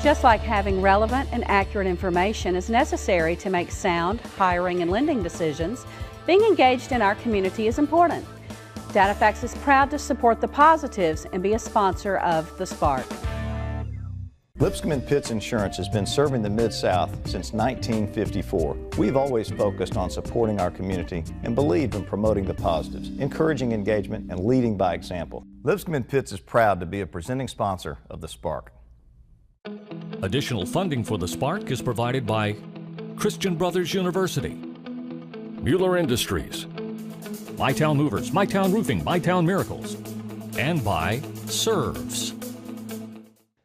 Just like having relevant and accurate information is necessary to make sound hiring and lending decisions, being engaged in our community is important. DataFax is proud to support the positives and be a sponsor of The Spark. Lipscomb & Pitts Insurance has been serving the Mid-South since 1954. We've always focused on supporting our community and believed in promoting the positives, encouraging engagement, and leading by example. Lipscomb & Pitts is proud to be a presenting sponsor of The Spark. Additional funding for The Spark is provided by Christian Brothers University, Mueller Industries, MyTown Movers, MyTown Roofing, MyTown Miracles, and by Serves.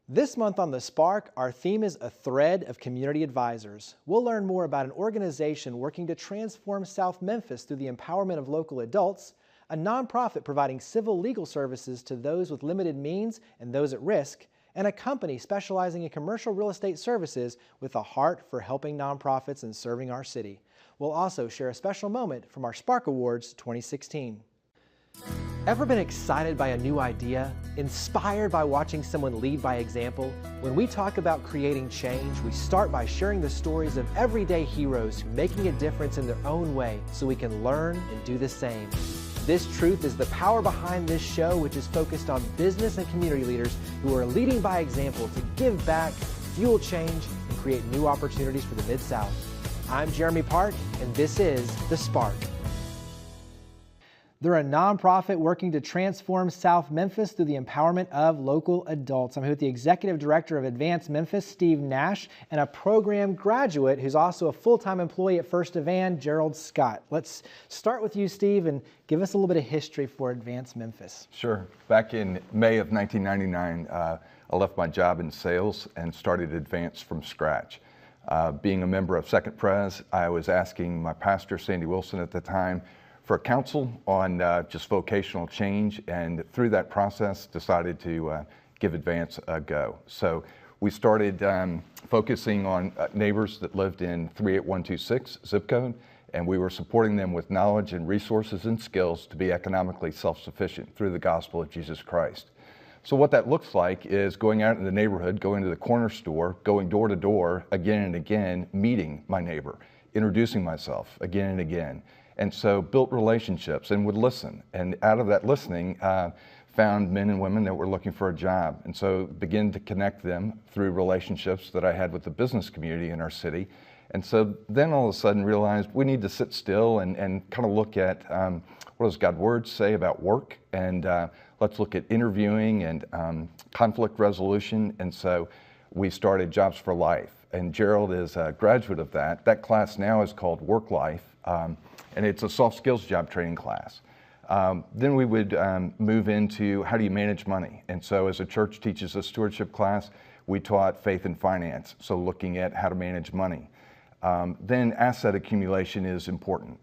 This month on The Spark, our theme is a thread of community advisors. We'll learn more about an organization working to transform South Memphis through the empowerment of local adults, a nonprofit providing civil legal services to those with limited means and those at risk, and a company specializing in commercial real estate services with a heart for helping nonprofits and serving our city. We'll also share a special moment from our Spark Awards 2016. Ever been excited by a new idea? Inspired by watching someone lead by example? When we talk about creating change, we start by sharing the stories of everyday heroes making a difference in their own way so we can learn and do the same. This truth is the power behind this show, which is focused on business and community leaders who are leading by example to give back, fuel change, and create new opportunities for the Mid-South. I'm Jeremy Park, and this is The Spark. They're a nonprofit working to transform South Memphis through the empowerment of local adults. I'm here with the Executive Director of Advance Memphis, Steve Nash, and a program graduate who's also a full-time employee at First Evan, Gerald Scott. Let's start with you, Steve, and give us a little bit of history for Advance Memphis. Sure. Back in May of 1999, I left my job in sales and started Advance from scratch. Being a member of Second Pres, I was asking my pastor, Sandy Wilson at the time, for counsel on just vocational change, and through that process decided to give Advance a go. So we started focusing on neighbors that lived in 38126 zip code, and we were supporting them with knowledge and resources and skills to be economically self-sufficient through the gospel of Jesus Christ. So what that looks like is going out in the neighborhood, going to the corner store, going door to door again and again, meeting my neighbor, introducing myself again and again. And so built relationships and would listen. And out of that listening, found men and women that were looking for a job. And so began to connect them through relationships that I had with the business community in our city. And so then all of a sudden realized we need to sit still and kind of look at what does God's word say about work, and let's look at interviewing and conflict resolution. And so we started Jobs for Life. And Gerald is a graduate of that. That class now is called Work Life. And it's a soft skills job training class. Then we would move into how do you manage money? And so as a church teaches a stewardship class, we taught faith and finance, so looking at how to manage money. Then asset accumulation is important.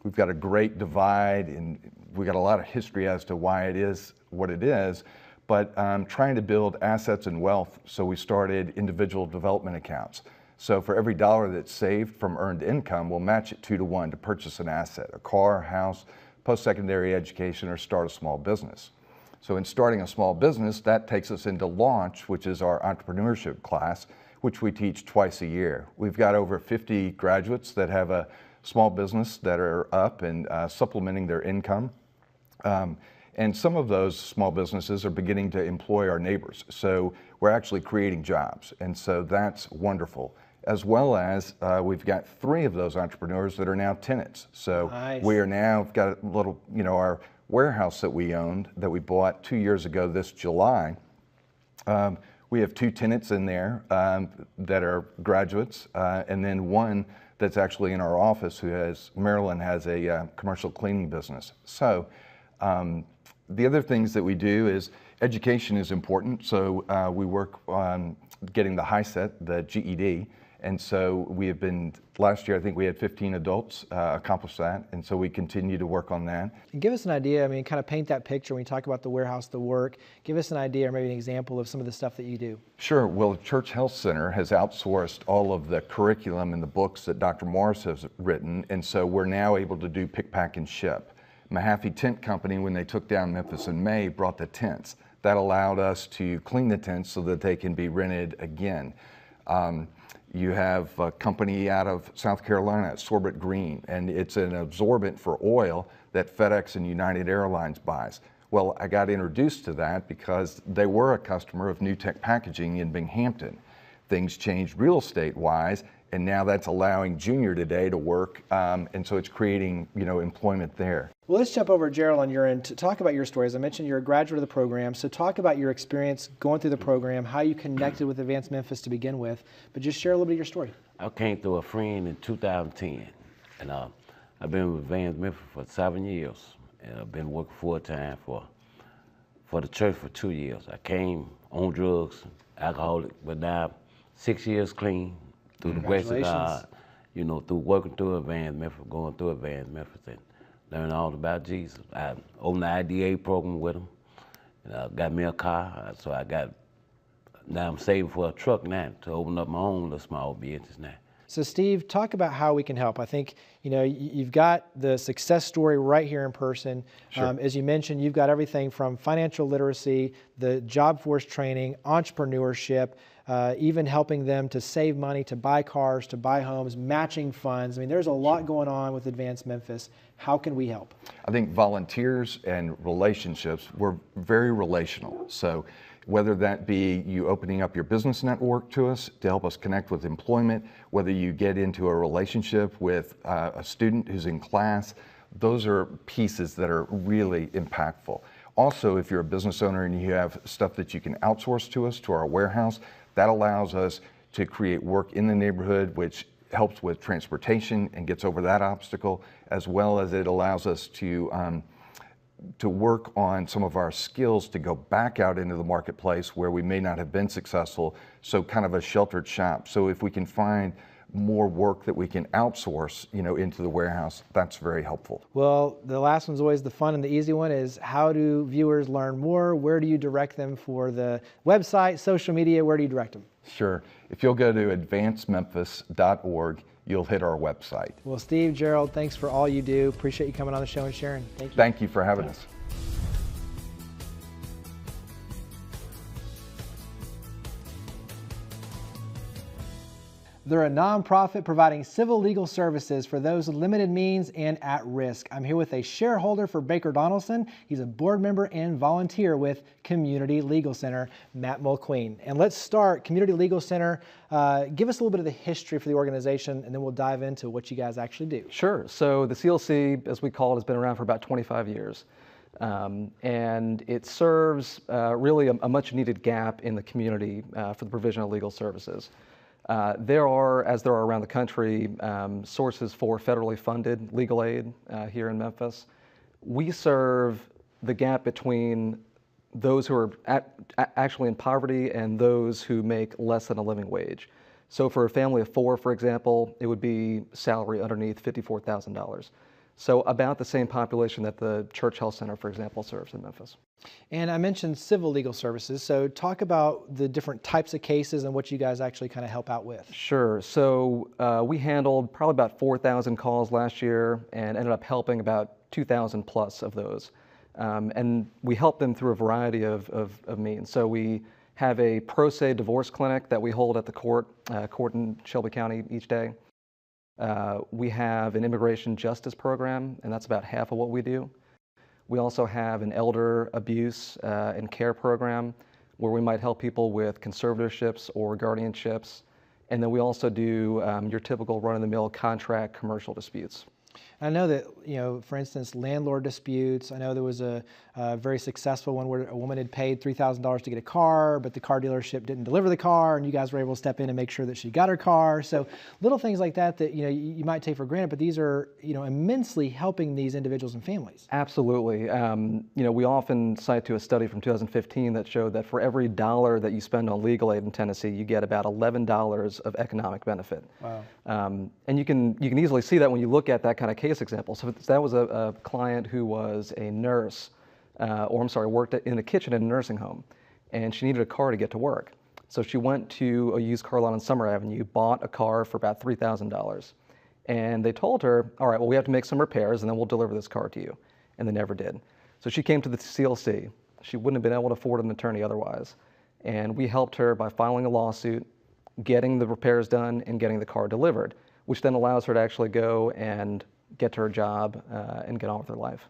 We've got a great divide, and we've got a lot of history as to why it is what it is, but trying to build assets and wealth, so we started individual development accounts. So for every dollar that's saved from earned income, we'll match it 2 to 1 to purchase an asset, a car, house, post-secondary education, or start a small business. So in starting a small business, that takes us into Launch, which is our entrepreneurship class, which we teach twice a year. We've got over 50 graduates that have a small business that are up and supplementing their income. And some of those small businesses are beginning to employ our neighbors. So we're actually creating jobs. And so that's wonderful. As well as we've got 3 of those entrepreneurs that are now tenants. So nice. We are now got a little, our warehouse that we owned that we bought 2 years ago this July. We have 2 tenants in there that are graduates, and then one that's actually in our office Marilyn has a commercial cleaning business. So the other things that we do is education is important. So we work on getting the HiSET, the GED. And so we have been, last year I think we had 15 adults accomplish that, and so we continue to work on that. And give us an idea, kind of paint that picture when you talk about the warehouse, the work. Give us an idea or maybe an example of some of the stuff that you do. Sure. Well, Church Health Center has outsourced all of the curriculum and the books that Dr. Morris has written, and so we're now able to do pick, pack, and ship. Mahaffey Tent Company, when they took down Memphis in May, brought the tents. That allowed us to clean the tents so that they can be rented again. You have a company out of South Carolina, Sorbet Green, and it's an absorbent for oil that FedEx and United Airlines buys. Well, I got introduced to that because they were a customer of New Tech Packaging in Binghamton. Things changed real estate-wise, and now that's allowing Junior today to work, and so it's creating, employment there. Well, let's jump over, Gerald, on your end to talk about your story. As I mentioned, you're a graduate of the program, so talk about your experience going through the program, how you connected with Advanced Memphis to begin with, but just share a little bit of your story. I came through a friend in 2010, and I've been with Advanced Memphis for 7 years, and I've been working full-time for the church for 2 years. I came on drugs, alcoholic, but now 6 years clean through the grace of God, through working through Advanced Memphis, going through Advanced Memphis, and learning all about Jesus. I opened the IDA program with him, and I got me a car, so now I'm saving for a truck now to open up my own little small business now. So Steve, talk about how we can help. I think, you've got the success story right here in person. Sure. As you mentioned, you've got everything from financial literacy, the job force training, entrepreneurship, even helping them to save money, to buy cars, to buy homes, matching funds. I mean, there's a lot going on with Advanced Memphis. How can we help? I think volunteers and relationships, we're very relational. So whether that be you opening up your business network to us to help us connect with employment, whether you get into a relationship with a student who's in class, those are pieces that are really impactful. Also, if you're a business owner and you have stuff that you can outsource to us, to our warehouse, that allows us to create work in the neighborhood, which helps with transportation and gets over that obstacle, as well as it allows us to work on some of our skills to go back out into the marketplace where we may not have been successful, so kind of a sheltered shop. So if we can find more work that we can outsource, into the warehouse, that's very helpful. Well, the last one's always the fun and the easy one is, how do viewers learn more? Where do you direct them for the website, social media? Where do you direct them? Sure. If you'll go to advancedmemphis.org, you'll hit our website. Well, Steve, Gerald, thanks for all you do. Appreciate you coming on the show and sharing. Thank you. Thank you for having us. They're a nonprofit providing civil legal services for those with limited means and at risk. I'm here with a shareholder for Baker Donaldson. He's a board member and volunteer with Community Legal Center, Matt Mulqueen. And let's start, Community Legal Center, give us a little bit of the history for the organization, and then we'll dive into what you guys actually do. Sure. So the CLC, as we call it, has been around for about 25 years. And it serves really a much needed gap in the community for the provision of legal services. There are, as there are around the country, sources for federally funded legal aid here in Memphis. We serve the gap between those who are actually in poverty and those who make less than a living wage. So for a family of 4, for example, it would be salary underneath $54,000. So about the same population that the Church Health Center, for example, serves in Memphis. And I mentioned civil legal services, so talk about the different types of cases and what you guys actually kind of help out with. Sure. So we handled probably about 4,000 calls last year and ended up helping about 2,000 plus of those. And we help them through a variety of means. So we have a pro se divorce clinic that we hold at the court in Shelby County each day. We have an immigration justice program, and that's about half of what we do. We also have an elder abuse and care program where we might help people with conservatorships or guardianships. And then we also do your typical run-of-the-mill contract commercial disputes. I know that, for instance, landlord disputes. I know there was a very successful one where a woman had paid $3,000 to get a car, but the car dealership didn't deliver the car, and you guys were able to step in and make sure that she got her car. So little things like that you might take for granted, but these are immensely helping these individuals and families. Absolutely. We often cite to a study from 2015 that showed that for every $1 that you spend on legal aid in Tennessee, you get about $11 of economic benefit. Wow. And you can easily see that when you look at that kind of case example. So that was a client who was a nurse, worked in the kitchen in a nursing home, and she needed a car to get to work. So she went to a used car lot on Summer Avenue, bought a car for about $3,000. And they told her, all right, well, we have to make some repairs and then we'll deliver this car to you. And they never did. So she came to the CLC, She wouldn't have been able to afford an attorney otherwise. And we helped her by filing a lawsuit, getting the repairs done, and getting the car delivered, which then allows her to actually go and get to her job and get on with her life.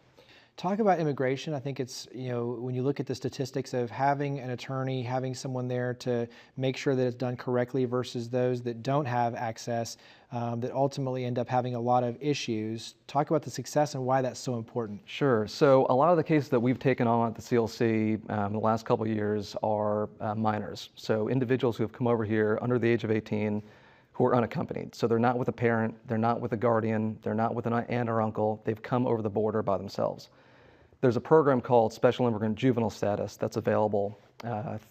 Talk about immigration. I think it's, when you look at the statistics of having an attorney, having someone there to make sure that it's done correctly versus those that don't have access, that ultimately end up having a lot of issues. Talk about the success and why that's so important. Sure. So a lot of the cases that we've taken on at the CLC in the last couple of years are minors. So individuals who have come over here under the age of 18 who are unaccompanied. So they're not with a parent, they're not with a guardian, they're not with an aunt or uncle, they've come over the border by themselves. There's a program called Special Immigrant Juvenile Status that's available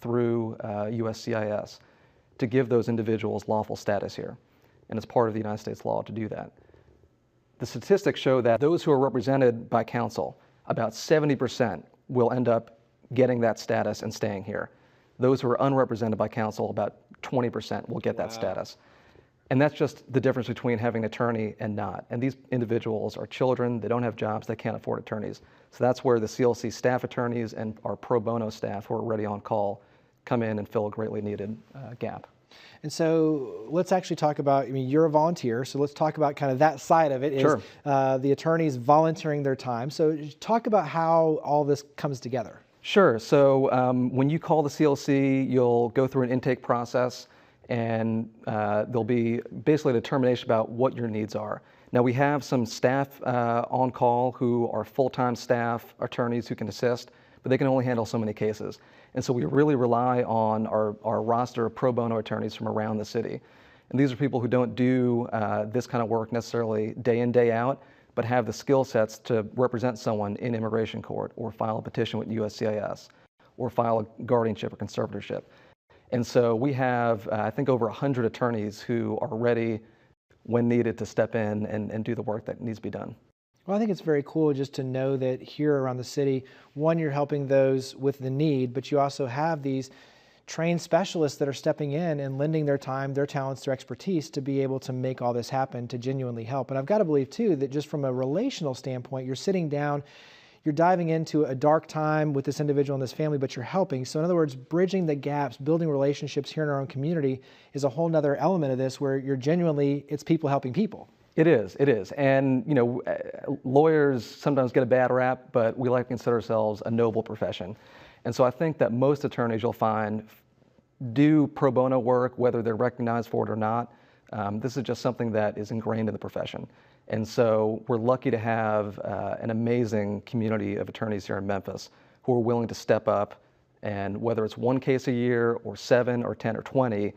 through USCIS to give those individuals lawful status here. And it's part of the United States law to do that. The statistics show that those who are represented by counsel, about 70% will end up getting that status and staying here. Those who are unrepresented by counsel, about 20% will get that status. And that's just the difference between having an attorney and not. And these individuals are children, they don't have jobs, they can't afford attorneys. So that's where the CLC staff attorneys and our pro bono staff who are already on call come in and fill a greatly needed gap. And so let's actually talk about, you're a volunteer, so let's talk about kind of that side of it. Sure. Is the attorneys volunteering their time. So talk about how all this comes together. Sure. So when you call the CLC, you'll go through an intake process, and there'll be basically a determination about what your needs are. Now, we have some staff on call who are full-time staff attorneys who can assist, but they can only handle so many cases. And so we really rely on our roster of pro bono attorneys from around the city. And these are people who don't do this kind of work necessarily day in, day out, but have the skill sets to represent someone in immigration court or file a petition with USCIS or file a guardianship or conservatorship. And so we have, I think, over 100 attorneys who are ready when needed to step in and do the work that needs to be done. Well, I think it's very cool just to know that here around the city, one, you're helping those with the need, but you also have these trained specialists that are stepping in and lending their time, their talents, their expertise to be able to make all this happen, to genuinely help. And I've got to believe, too, that just from a relational standpoint, you're sitting down, you're diving into a dark time with this individual and this family, but you're helping. So in other words, bridging the gaps, building relationships here in our own community is a whole nother element of this where you're genuinely, it's people helping people. It is. And, lawyers sometimes get a bad rap, but we like to consider ourselves a noble profession. And so I think that most attorneys you'll find do pro bono work, whether they're recognized for it or not. This is just something that is ingrained in the profession. And so we're lucky to have an amazing community of attorneys here in Memphis who are willing to step up, and whether it's one case a year or 7 or 10 or 20,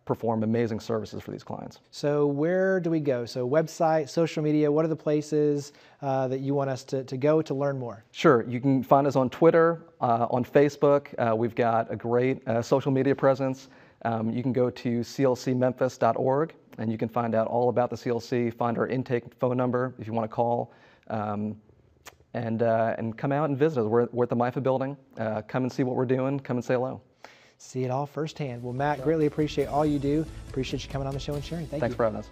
perform amazing services for these clients. So where do we go? So website, social media, what are the places that you want us to go to learn more? Sure. You can find us on Twitter, on Facebook. We've got a great social media presence. You can go to clcmemphis.org, and you can find out all about the CLC, find our intake phone number if you want to call, and come out and visit us. We're at the MIFA building. Come and see what we're doing. Come and say hello. See it all firsthand. Well, Matt, greatly appreciate all you do. Appreciate you coming on the show and sharing. Thanks for having us.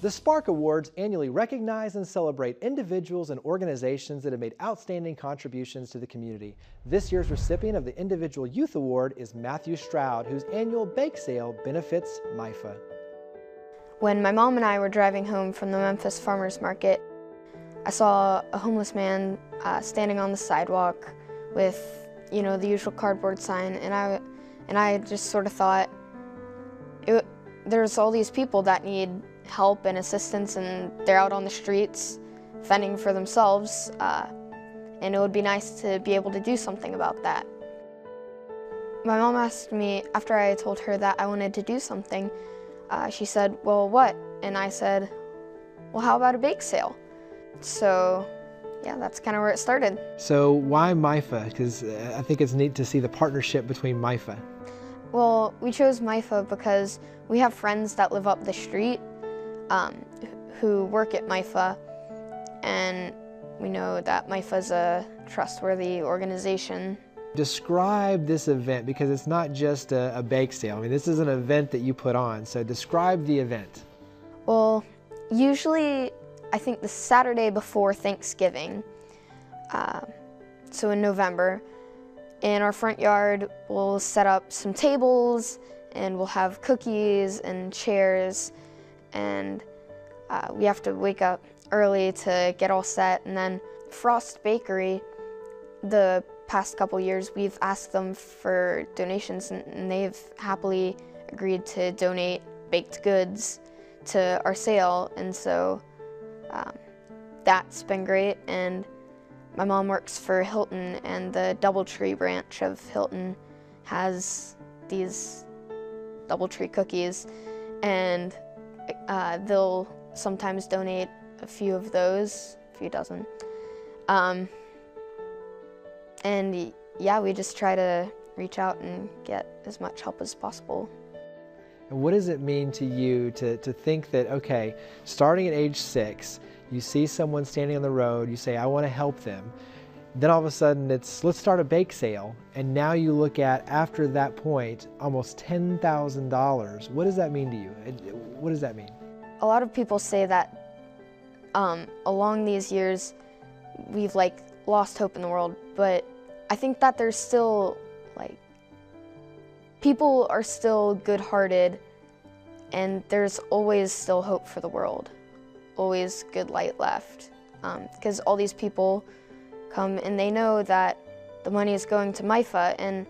The Spark Awards annually recognize and celebrate individuals and organizations that have made outstanding contributions to the community. This year's recipient of the Individual Youth Award is Matthew Stroud, whose annual bake sale benefits MIFA. When my mom and I were driving home from the Memphis Farmers Market, I saw a homeless man standing on the sidewalk with, the usual cardboard sign, and I just sort of thought, there's all these people that need help and assistance, and they're out on the streets fending for themselves, and it would be nice to be able to do something about that. My mom asked me, after I told her that I wanted to do something, she said, well, what? And I said, well, how about a bake sale? So, yeah, that's kind of where it started. So why MIFA? Because I think it's neat to see the partnership between MIFA. Well, we chose MIFA because we have friends that live up the street who work at MIFA, and we know that MIFA is a trustworthy organization. Describe this event, because it's not just a bake sale. I mean, this is an event that you put on, so describe the event. Usually, I think the Saturday before Thanksgiving, so in November, in our front yard, we'll set up some tables and we'll have cookies and chairs, and we have to wake up early to get all set. And then Frost Bakery, the past couple years, we've asked them for donations, and they've happily agreed to donate baked goods to our sale, and so that's been great. And my mom works for Hilton, and the Doubletree branch of Hilton has these Doubletree cookies, and they'll sometimes donate a few of those, a few dozen. And yeah, we just try to reach out and get as much help as possible. And what does it mean to you to think that, okay, starting at age 6, you see someone standing on the road, you say, I want to help them. Then all of a sudden it's, let's start a bake sale. And now you look at, after that point, almost $10,000. What does that mean to you? What does that mean? A lot of people say that along these years, we've lost hope in the world, but I think that there's still, people are still good-hearted, and there's always still hope for the world, always good light left, because all these people come and they know that the money is going to MIFA, and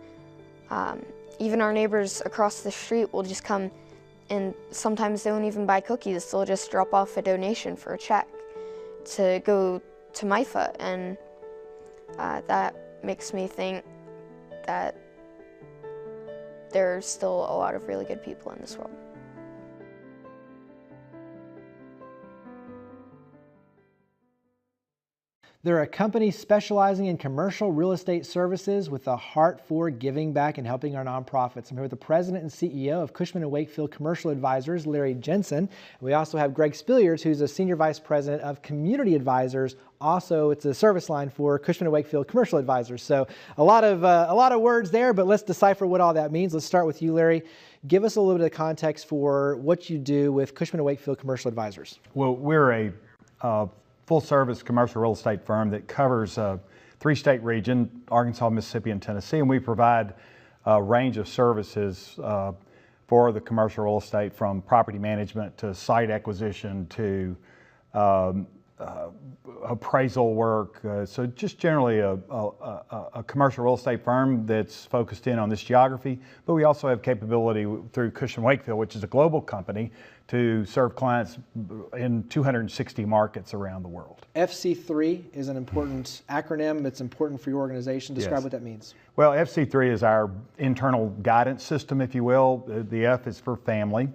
even our neighbors across the street will just come, and sometimes they won't even buy cookies, they'll just drop off a donation for a check to go to MIFA, and that makes me think that there's still a lot of really good people in this world. They're a company specializing in commercial real estate services with a heart for giving back and helping our nonprofits. I'm here with the president and CEO of Cushman & Wakefield Commercial Advisors, Larry Jensen. We also have Greg Spillyards, who's a senior vice president of Community Advisors. Also, it's a service line for Cushman & Wakefield Commercial Advisors. So a lot of words there, but let's decipher what all that means. Let's start with you, Larry. Give us a little bit of context for what you do with Cushman & Wakefield Commercial Advisors. Well, we're a full-service commercial real estate firm that covers a 3-state region, Arkansas, Mississippi, and Tennessee, and we provide a range of services for the commercial real estate, from property management to site acquisition to appraisal work. So just generally a commercial real estate firm that's focused in on this geography, but we also have capability through Cushman & Wakefield, which is a global company, to serve clients in 260 markets around the world. FC3 is an important acronym. It's important for your organization. Describe what that means. Well, FC3 is our internal guidance system, if you will. The F is for family.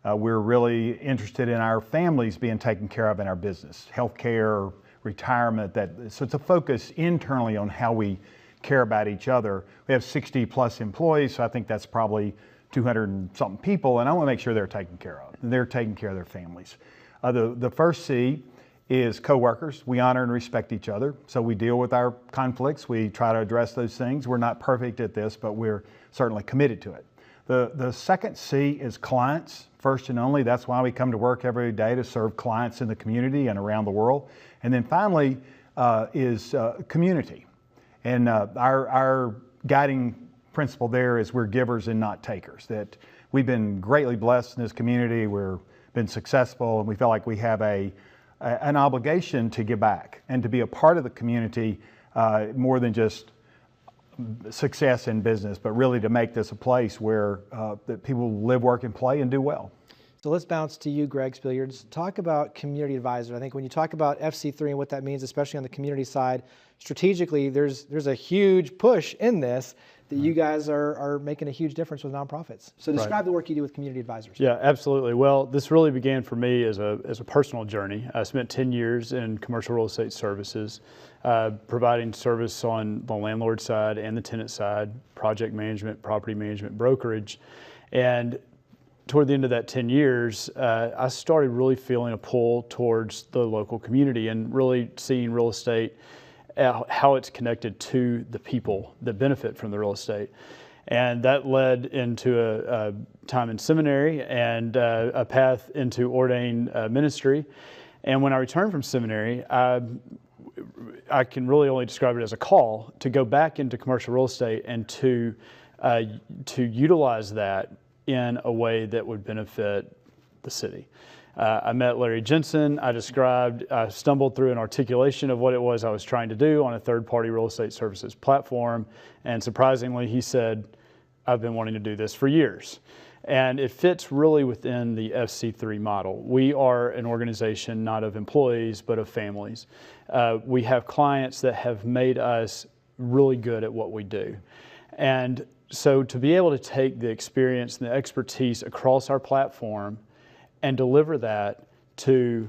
We're really interested in our families being taken care of in our business, healthcare, retirement. So it's a focus internally on how we care about each other. We have 60 plus employees, so I think that's probably 200 and something people, and I want to make sure they're taken care of. They're taking care of their families. The first C is coworkers. We honor and respect each other, so we deal with our conflicts. We try to address those things. We're not perfect at this, but we're certainly committed to it. The second C is clients, first and only. That's why we come to work every day, to serve clients in the community and around the world. And then finally is community. And our guiding principle there is we're givers and not takers. That we've been greatly blessed in this community. We've been successful, and we feel like we have an obligation to give back and to be a part of the community, more than just success in business, but really to make this a place where that people live, work, and play and do well. So let's bounce to you, Greg Spillyards. Talk about community advisor. I think when you talk about FC3 and what that means, especially on the community side, strategically, there's a huge push in this that you guys are making a huge difference with nonprofits. So describe the work you do with community advisors. Yeah, absolutely. Well, this really began for me as a personal journey. I spent 10 years in commercial real estate services, providing service on the landlord side and the tenant side, project management, property management, brokerage. And toward the end of that 10 years, I started really feeling a pull towards the local community and really seeing real estate, how it's connected to the people that benefit from the real estate. And that led into a time in seminary and a path into ordained ministry. And when I returned from seminary, I can really only describe it as a call to go back into commercial real estate and to utilize that in a way that would benefit the city. I met Larry Jensen. I stumbled through an articulation of what it was I was trying to do on a third-party real estate services platform. And surprisingly, he said, I've been wanting to do this for years. And it fits really within the FC3 model. We are an organization not of employees, but of families. We have clients that have made us really good at what we do. And so to be able to take the experience and the expertise across our platform and deliver that to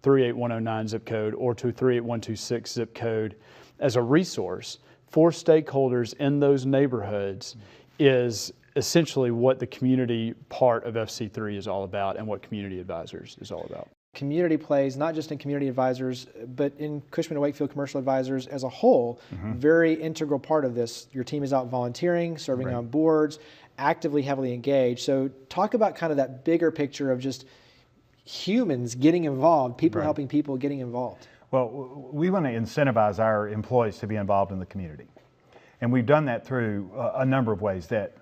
38109 zip code or to 38126 zip code as a resource for stakeholders in those neighborhoods is essentially what the community part of FC3 is all about and what Community Advisors is all about. Community plays not just in Community Advisors, but in Cushman and Wakefield Commercial Advisors as a whole, very integral part of this. Your team is out volunteering, serving on boards, actively, heavily engaged. So talk about kind of that bigger picture of just humans getting involved, people helping people getting involved. Well, we want to incentivize our employees to be involved in the community. And we've done that through a number of ways that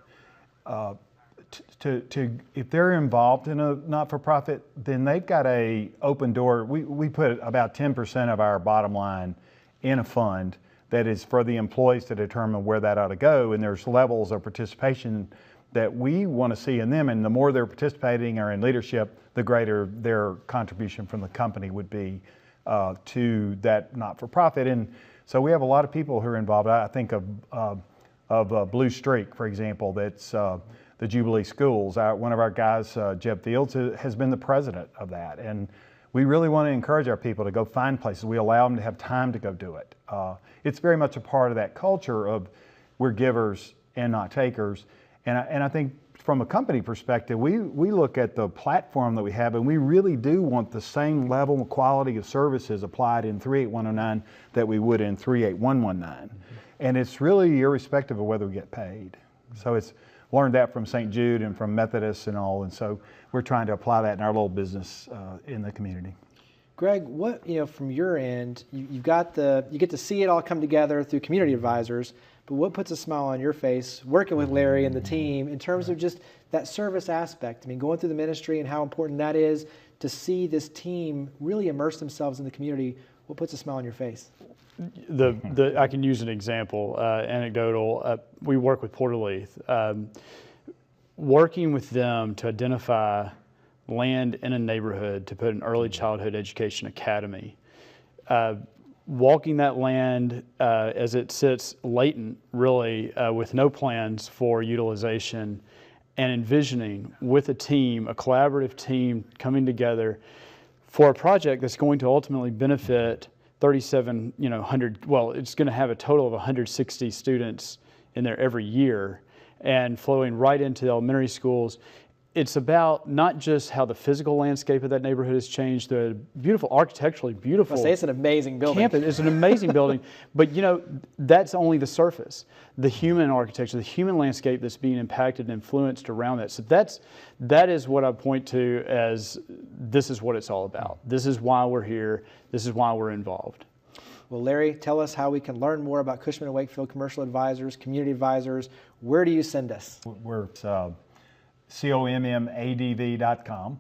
if they're involved in a not-for-profit, then they've got a open door. We put about 10% of our bottom line in a fund that is for the employees to determine where that ought to go, and there's levels of participation that we want to see in them, and the more they're participating or in leadership, the greater their contribution from the company would be to that not-for-profit. And so we have a lot of people who are involved. I think of Blue Streak, for example, that's the Jubilee Schools. One of our guys, Jeb Fields, has been the president of that. And we really want to encourage our people to go find places. We allow them to have time to go do it. It's very much a part of that culture of we're givers and not takers. And I think from a company perspective, we look at the platform that we have, and we really do want the same level of quality of services applied in 38109 that we would in 38119. And it's really irrespective of whether we get paid. So it's learned that from St. Jude and from Methodists and all, and so we're trying to apply that in our little business in the community. Greg, what, from your end, you get to see it all come together through Community Advisors, but what puts a smile on your face working with Larry and the team in terms of just that service aspect? I mean, going through the ministry and how important that is to see this team really immerse themselves in the community. What puts a smile on your face? I can use an example, anecdotal. We work with Port Leith. Working with them to identify land in a neighborhood to put an early childhood education academy. Walking that land as it sits latent, really, with no plans for utilization, and envisioning with a team, a collaborative team coming together for a project that's going to ultimately benefit 3,700, well, it's going to have a total of 160 students in there every year and flowing right into the elementary schools. It's about not just how the physical landscape of that neighborhood has changed, the beautiful, architecturally beautiful. I say it's an amazing building. Campus. It's an amazing building, but that's only the surface. The human architecture, the human landscape that's being impacted and influenced around that. So that is what I point to as this is what it's all about. This is why we're here. This is why we're involved. Well, Larry, tell us how we can learn more about Cushman and Wakefield Commercial Advisors, Community Advisors. Where do you send us? We're commadv.com,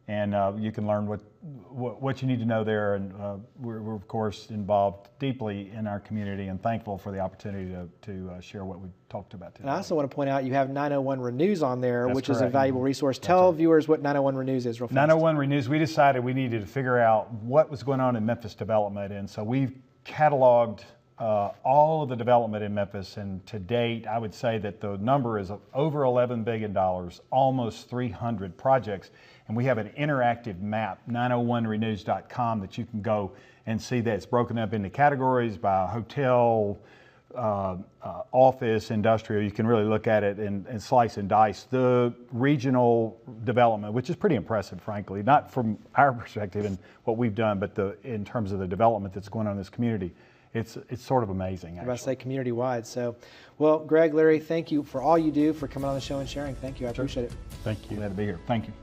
and you can learn what you need to know there. And we're of course involved deeply in our community and thankful for the opportunity to share what we've talked about today. And I also want to point out you have 901 Renews on there, That's which correct. is a valuable resource. Tell viewers what 901 Renews is real fast. 901 Renews, we decided we needed to figure out what was going on in Memphis development, and so we've cataloged all of the development in Memphis, and to date, I would say that the number is over $11 billion, almost 300 projects, and we have an interactive map, 901renews.com, that you can go and see that it's broken up into categories by hotel, office, industrial. You can really look at it and slice and dice the regional development, which is pretty impressive, frankly, not from our perspective and what we've done, but in terms of the development that's going on in this community. it's sort of amazing. I'm about to say community-wide. So, well, Greg, Larry, thank you for all you do, for coming on the show and sharing. Thank you. I appreciate it. Thank you. Glad to be here. Thank you.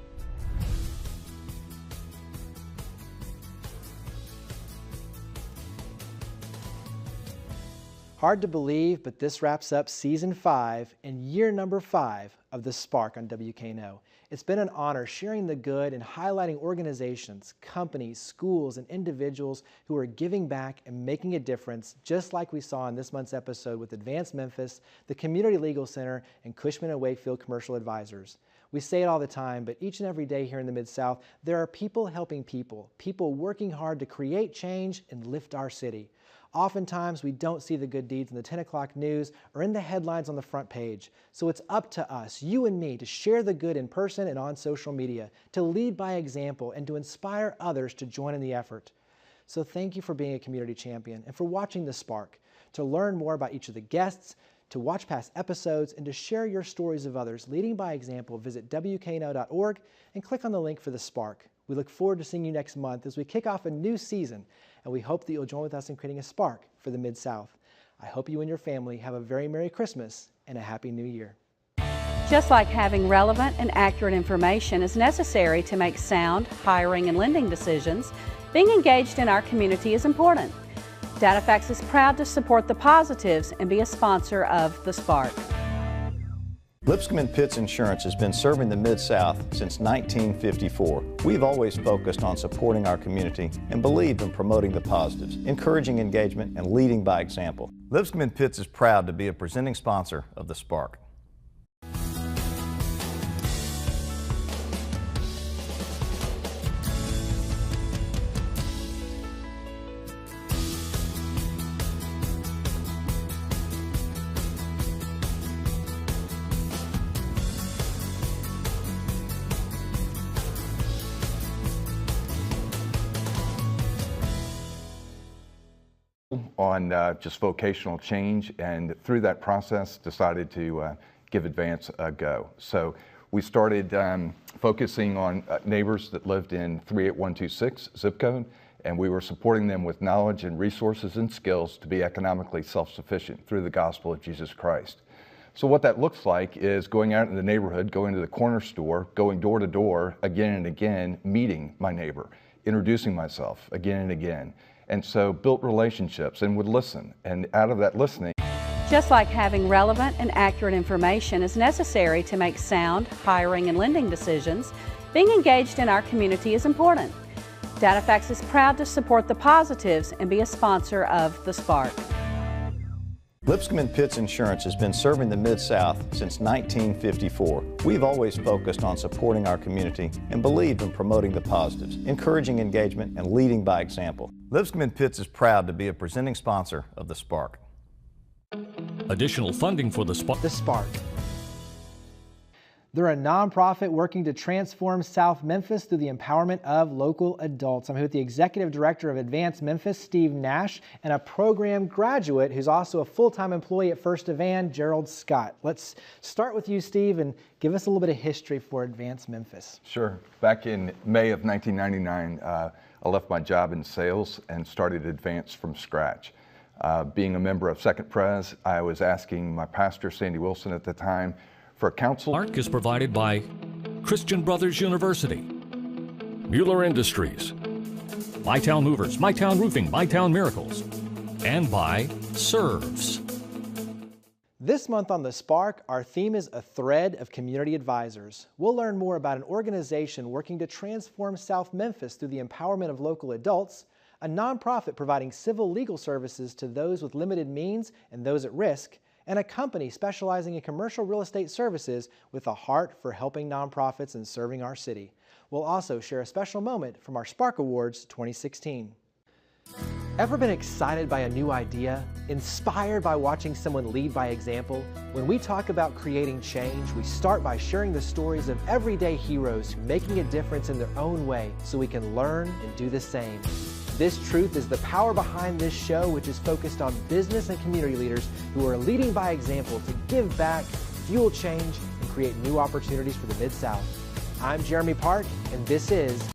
Hard to believe, but this wraps up Season 5 and year number 5 of The Spark on WKNO. It's been an honor sharing the good and highlighting organizations, companies, schools, and individuals who are giving back and making a difference, just like we saw in this month's episode with Advance Memphis, the Community Legal Center, and Cushman and Wakefield Commercial Advisors. We say it all the time, but each and every day here in the Mid-South, there are people helping people working hard to create change and lift our city. Oftentimes, we don't see the good deeds in the 10 o'clock news or in the headlines on the front page. So it's up to us, you and me, to share the good in person and on social media, to lead by example, and to inspire others to join in the effort. So thank you for being a community champion and for watching The Spark. To learn more about each of the guests, to watch past episodes, and to share your stories of others leading by example, visit WKNO.org and click on the link for The Spark. We look forward to seeing you next month as we kick off a new season, and we hope that you'll join with us in creating a spark for the Mid-South. I hope you and your family have a very Merry Christmas and a Happy New Year. Just like having relevant and accurate information is necessary to make sound hiring and lending decisions, being engaged in our community is important. DataFax is proud to support the positives and be a sponsor of The Spark. Lipscomb & Pitts Insurance has been serving the Mid-South since 1954. We've always focused on supporting our community and believed in promoting the positives, encouraging engagement, and leading by example. Lipscomb & Pitts is proud to be a presenting sponsor of The Spark. On just vocational change, and through that process decided to give Advance a go. So we started focusing on neighbors that lived in 38126 zip code, and we were supporting them with knowledge and resources and skills to be economically self-sufficient through the gospel of Jesus Christ. So what that looks like is going out in the neighborhood, going to the corner store, going door to door again and again, meeting my neighbor, introducing myself again and again. And so built relationships and would listen. And out of that listening, just like having relevant and accurate information is necessary to make sound hiring and lending decisions, being engaged in our community is important. DataFax is proud to support the positives and be a sponsor of The Spark. Lipscomb & Pitts Insurance has been serving the Mid-South since 1954. We've always focused on supporting our community and believed in promoting the positives, encouraging engagement, and leading by example. Lipscomb & Pitts is proud to be a presenting sponsor of The Spark. Additional funding for The Spark. The Spark. They're a nonprofit working to transform South Memphis through the empowerment of local adults. I'm here with the Executive Director of Advance Memphis, Steve Nash, and a program graduate who's also a full-time employee at First Evan, Gerald Scott. Let's start with you, Steve, and give us a little bit of history for Advance Memphis. Sure. Back in May of 1999, I left my job in sales and started Advance from scratch. Being a member of Second Pres, I was asking my pastor, Sandy Wilson at the time, for counsel. Spark is provided by Christian Brothers University, Mueller Industries, MyTown Movers, MyTown Roofing, MyTown Miracles, and by Serves. This month on The Spark, our theme is a thread of community advisors. We'll learn more about an organization working to transform South Memphis through the empowerment of local adults, a nonprofit providing civil legal services to those with limited means and those at risk, and a company specializing in commercial real estate services with a heart for helping nonprofits and serving our city. We'll also share a special moment from our Spark Awards 2016. Ever been excited by a new idea? Inspired by watching someone lead by example? When we talk about creating change, we start by sharing the stories of everyday heroes making a difference in their own way so we can learn and do the same. This truth is the power behind this show, which is focused on business and community leaders who are leading by example to give back, fuel change, and create new opportunities for the Mid-South. I'm Jeremy Park, and this is